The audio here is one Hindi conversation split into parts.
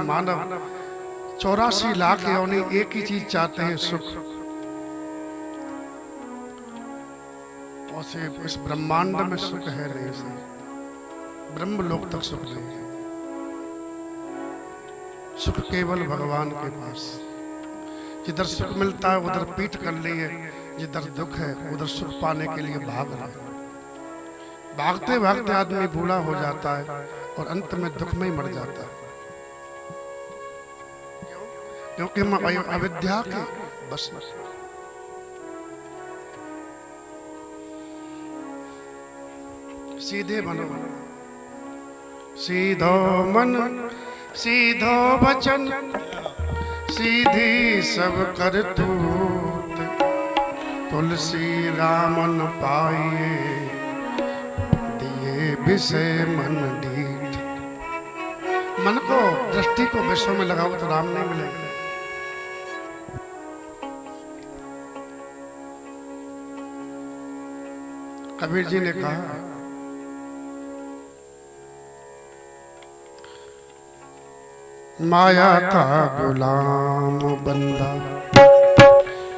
मानव 84 लाख योनि एक ही चीज चाहते हैं, सुख। और सिर्फ इस ब्रह्मांड में सुख है नहीं, से ब्रह्म लोक तक सुख नहीं है। सुख केवल भगवान के पास। जिधर सुख मिलता है उधर पीठ कर लिए, जिधर दुख है उधर सुख पाने के लिए भाग रहे। भागते भागते आदमी बूढ़ा हो जाता है और अंत में दुख में ही मर जाता है, क्योंकि हम अविद्या के बस में। सीधे बनो, सीधो मन सीधो वचन, सीधी सब करतूत। तुलसी रामन पाइए, दिए विषय मन ढीठ। मन को दृष्टि को विषयों में लगाओ तो राम नहीं मिलेगा। कबीर जी ने कहा, माया का गुलाम बंदा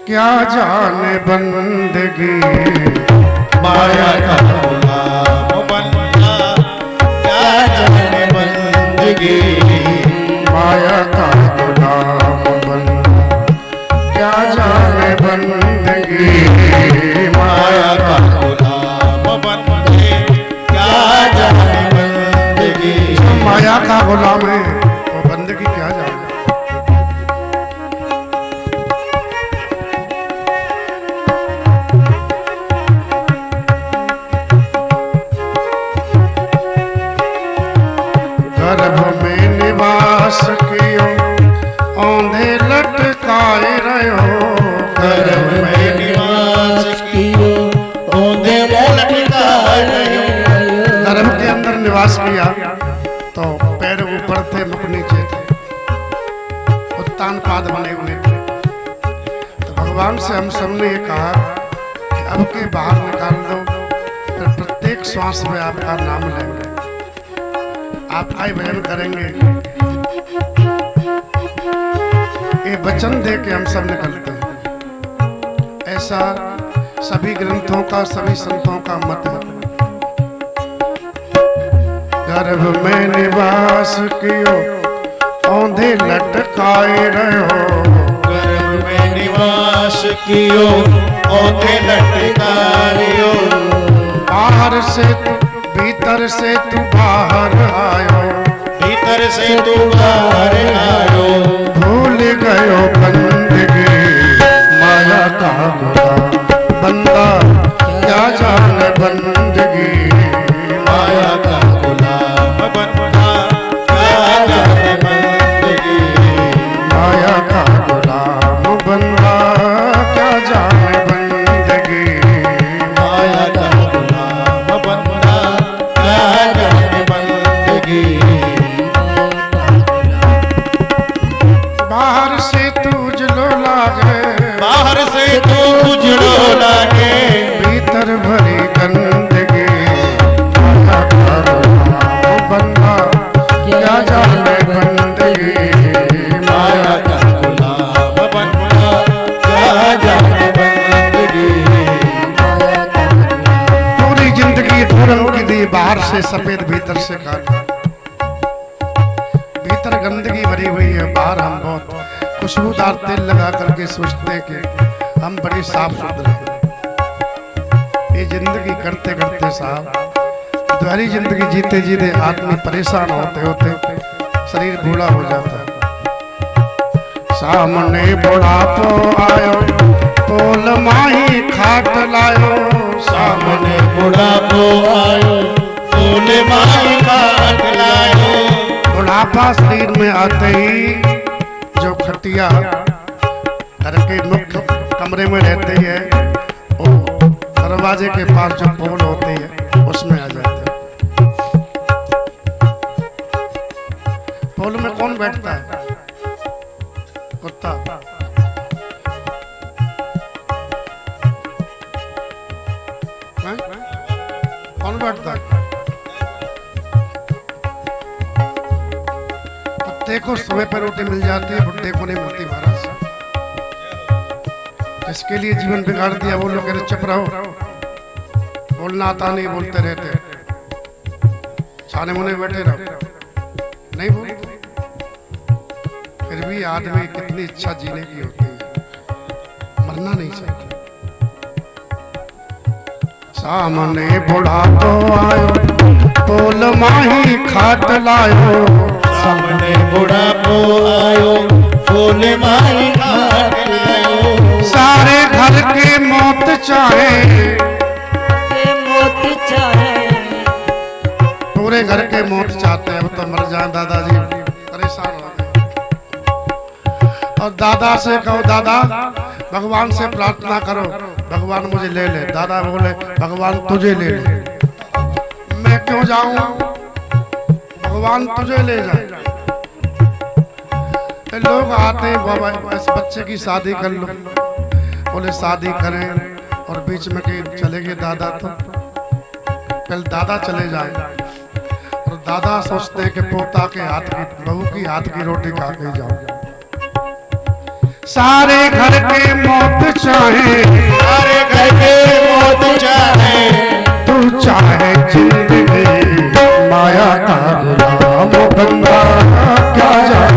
क्या जाने बंदगी। माया का गुलाम बंदा क्या जाने बंदगी। माया का गुलाम बंदा क्या जाने बंदगी। माया का गुलाम बंदे क्या जाने बंदगी। माया का गुलाम है, बंदगी क्या जाने। गर्भ में निवास कियो, औंधे लटकाए रहो। गर्भ में निवास कियो, औंधे लटकाए रहो। गर्भ के अंदर निवास किया तो पैर ऊपर थे, मुख नीचे थे, उत्तान पाद बने हुए थे। तो भगवान से हम सबने ये कहा कि अब के बाहर निकाल दो, फिर प्रत्येक श्वास में आपका नाम लेंगे, आपका ही भजन करेंगे। ये वचन दे के हम सब निकलते हैं। ऐसा सभी ग्रंथों का, सभी संतों का मत है। गर्भ में निवास कियो, औंधे लटकाए रहो। गर्भ में निवास कियो, औंधे लटकाए रहो। बाहर से तू भीतर से तू बाहर आयो, भीतर से तू बाहर आयो। भूल गयो बंदगी, माया का गुलाम बंदा क्या जाने बंदगी। माया का गुलाम बंदा क्या जाने बंदगी। माया का गुलाम बंदा क्या जाने बंदगी। माया का गुलाम बंदा क्या जाने बंदगी। बाहर से तू उजलो लागे, बाहर से तू उजड़ो लागे। भीतर भरी गंदगी। माया का गुलाम बंदा क्या जाने बंदगी। माया का गुलाम बंदा क्या जाने बंदगी। पूरी जिंदगी धूरम की दी, बाहर से सफेद भीतर से काला। भीतर गंदगी भरी हुई है, बाहर हम बहुत खुशबूदार तेल लगा करके सोचते कि हम बड़ी साफ सुथरे। ये जिंदगी करते करते साहब, द्वारी जिंदगी जीते जीते आदमी परेशान होते होते शरीर बूढ़ा हो जाता है। सामने बुढ़ापो आयो, पोल माही खाट लायो। सामने बुढ़ापो आयो, फूल माही काट लायो। बुढ़ापा शरीर में आते ही जो खटिया घर के मुख्य कमरे में रहती है, वो दरवाजे के पास जो पोल होती है उसमें आ जाते हैं। पोल में कौन बैठता है? कुत्ता। कौन बैठता है? देखो सुबह पे रोटी मिल जाती है, बुड्ढे को नहीं मिलती महाराज। इसके लिए जीवन बिगाड़ दिया। वो लोग कहते चुप रहो, बोलना आता नहीं, बोलते रहते, छाने मुने बैठे रहो, नहीं बोलते। फिर भी आदमी कितनी इच्छा जीने की होती है, मरना नहीं चाहिए। सामने बुढ़ा तो आयो, तोल माही खाट लायो। सामने बुढ़ापो आयो, फूल माही खाट लायो। सारे घर के मौत चाहे, पूरे घर के मौत चाहते हैं। अब तो मर जाए दादाजी, परेशान हो गए। और दादा से कहो दादा भगवान से प्रार्थना करो, भगवान मुझे ले ले। दादा बोले भगवान तुझे ले ले। मैं क्यों जाऊं, भगवान तुझे ले जाए। लोग आते हैं बाबा इस बच्चे की शादी कर लो, बोले शादी करें और बीच में कहीं चले गए दादा, तो कल दादा चले जाए और दादा सोचते हैं कि पोता के हाथ की, बहू की हाथ की रोटी खा के जाओ। सारे घर के मौत चाहे, सारे घर के मौत चाहे, तू चाहे जिंदगी माया का गुलाम बंदा क्या जाए।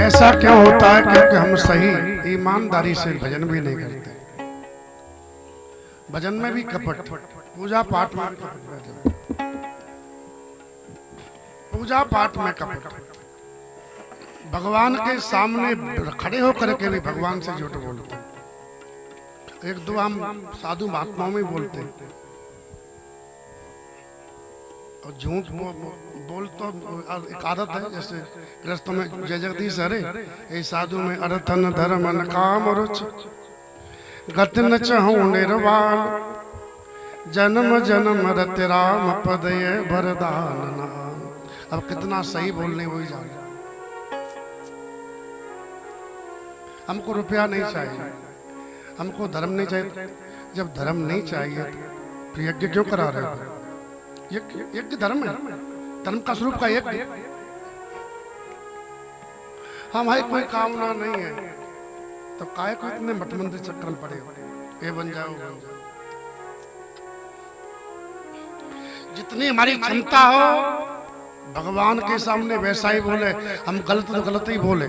ऐसा क्यों होता है? क्योंकि हम सही ईमानदारी से भजन भी नहीं करते। भजन में भी कपट, पूजा पाठ में कपट, पूजा पाठ में कपट, भगवान के सामने खड़े होकर के भी भगवान से झूठ बोलते। एक दो हम साधु महात्माओं में बोलते हैं और झूठ बोल तो एक आदत है। जैसे गृहस्थों में जय जगदीश हरे, ये साधु में अर्थन धर्म न काम रुच गत न चहु निर्वाण जन्म जन्म रत राम पदय वरदान नाम। अब कितना सही बोलने वही जाने। हमको रुपया नहीं चाहिए, हमको धर्म नहीं चाहिए। जब धर्म नहीं चाहिए तो यज्ञ क्यों करा रहे हो? यज्ञ धर्म है, धर्म का स्वरूप का यज्ञ। हमारी कोई कामना नहीं है तो काहे को इतने मठ मंदिर चक्कर में पड़े हो? ये बन जाओ, बन जाओ। जितनी हमारी क्षमता हो भगवान के सामने वैसा ही बोले। हम गलत तो गलत ही बोले,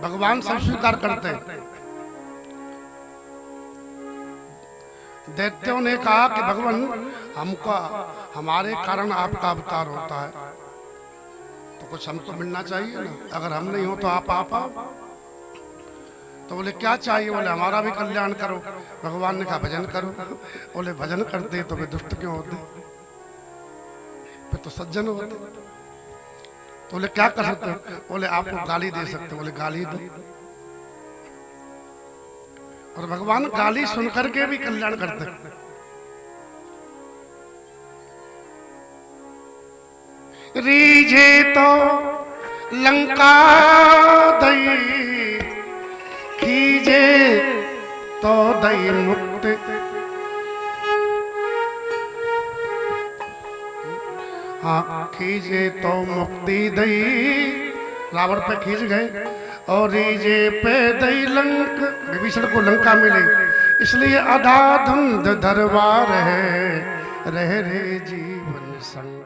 भगवान सब स्वीकार करते हैं। दैत्यों ने कहा कि भगवान हमको, हमारे कारण आपका अवतार होता है तो कुछ हमको मिलना चाहिए ना। अगर हम नहीं हो तो आप तो बोले क्या चाहिए? बोले हमारा भी कल्याण करो। भगवान ने कहा भजन करो। बोले भजन करते तो वे दुष्ट क्यों होते? फिर तो सज्जन होते। तो बोले क्या कर सकते हो? बोले आपको गाली दे सकते। बोले गाली दो। और भगवान गाली सुन करके भी कल्याण करते। रीझे तो लंका दई, खीजे तो दई मुक्त। हाँ, खीजे तो मुक्ति दई, रावण पे खींच गए। और रीजे पे दई लंक, विभीषण को लंका मिली। इसलिए अधा धुंध दरबार है, रह रे जीवन संग।